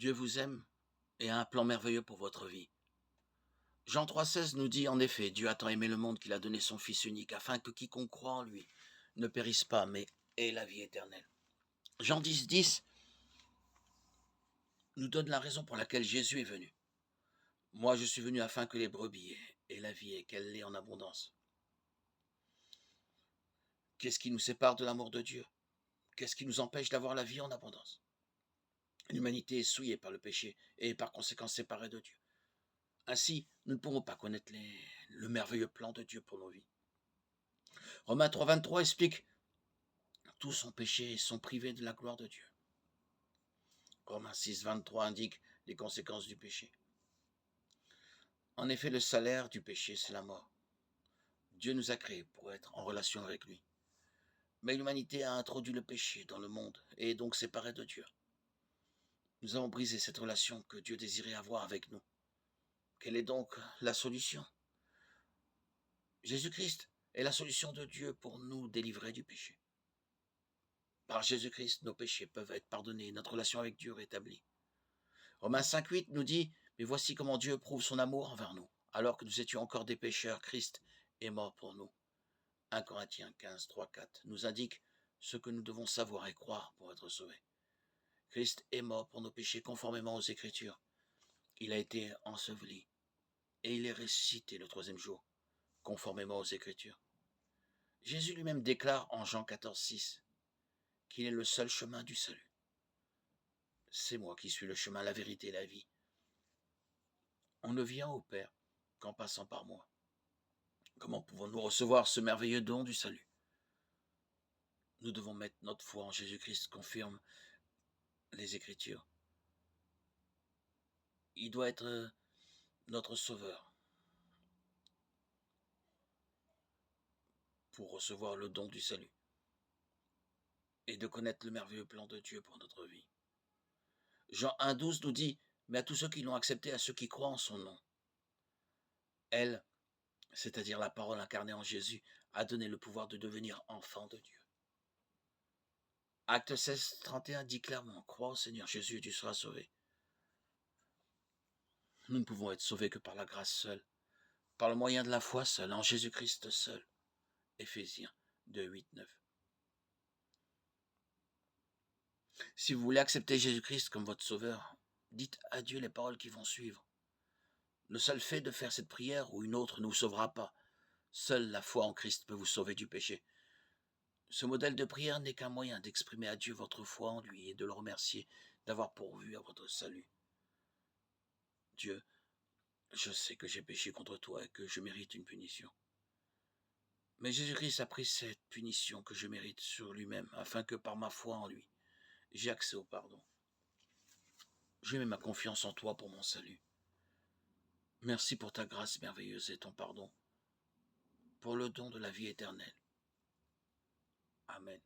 Dieu vous aime et a un plan merveilleux pour votre vie. Jean 3,16 nous dit en effet, Dieu a tant aimé le monde qu'il a donné son Fils unique, afin que quiconque croit en lui ne périsse pas, mais ait la vie éternelle. Jean 10,10 nous donne la raison pour laquelle Jésus est venu. Moi, je suis venu afin que les brebis aient la vie et qu'elle l'ait en abondance. Qu'est-ce qui nous sépare de l'amour de Dieu? Qu'est-ce qui nous empêche d'avoir la vie en abondance? L'humanité est souillée par le péché et par conséquent séparée de Dieu. Ainsi, nous ne pourrons pas connaître le merveilleux plan de Dieu pour nos vies. Romains 3,23 explique « Tous ont péché et sont privés de la gloire de Dieu ». Romains 6,23 indique les conséquences du péché. En effet, le salaire du péché, c'est la mort. Dieu nous a créés pour être en relation avec lui. Mais l'humanité a introduit le péché dans le monde et est donc séparée de Dieu. Nous avons brisé cette relation que Dieu désirait avoir avec nous. Quelle est donc la solution? Jésus-Christ est la solution de Dieu pour nous délivrer du péché. Par Jésus-Christ, nos péchés peuvent être pardonnés et notre relation avec Dieu rétablie. Romains 5,8 nous dit « Mais voici comment Dieu prouve son amour envers nous. Alors que nous étions encore des pécheurs, Christ est mort pour nous. » 1 Corinthiens 15, 3, 4 nous indique ce que nous devons savoir et croire pour être sauvés. Christ est mort pour nos péchés conformément aux Écritures. Il a été enseveli et il est ressuscité le troisième jour, conformément aux Écritures. Jésus lui-même déclare en Jean 14, 6 qu'il est le seul chemin du salut. C'est moi qui suis le chemin, la vérité et la vie. On ne vient au Père qu'en passant par moi. Comment pouvons-nous recevoir ce merveilleux don du salut? Nous devons mettre notre foi en Jésus-Christ, confirme les Écritures. Il doit être notre sauveur pour recevoir le don du salut et de connaître le merveilleux plan de Dieu pour notre vie. Jean 1,12 nous dit « Mais à tous ceux qui l'ont accepté, à ceux qui croient en son nom, elle, c'est-à-dire la parole incarnée en Jésus, a donné le pouvoir de devenir enfant de Dieu. » Acte 16, 31 dit clairement « Crois au Seigneur Jésus et tu seras sauvé. » Nous ne pouvons être sauvés que par la grâce seule, par le moyen de la foi seule, en Jésus-Christ seul. Éphésiens 2, 8, 9. Si vous voulez accepter Jésus-Christ comme votre sauveur, dites à Dieu les paroles qui vont suivre. Le seul fait de faire cette prière ou une autre ne vous sauvera pas. Seule la foi en Christ peut vous sauver du péché. Ce modèle de prière n'est qu'un moyen d'exprimer à Dieu votre foi en lui et de le remercier d'avoir pourvu à votre salut. Dieu, je sais que j'ai péché contre toi et que je mérite une punition. Mais Jésus-Christ a pris cette punition que je mérite sur lui-même, afin que par ma foi en lui, j'ai accès au pardon. Je mets ma confiance en toi pour mon salut. Merci pour ta grâce merveilleuse et ton pardon, pour le don de la vie éternelle. Amen.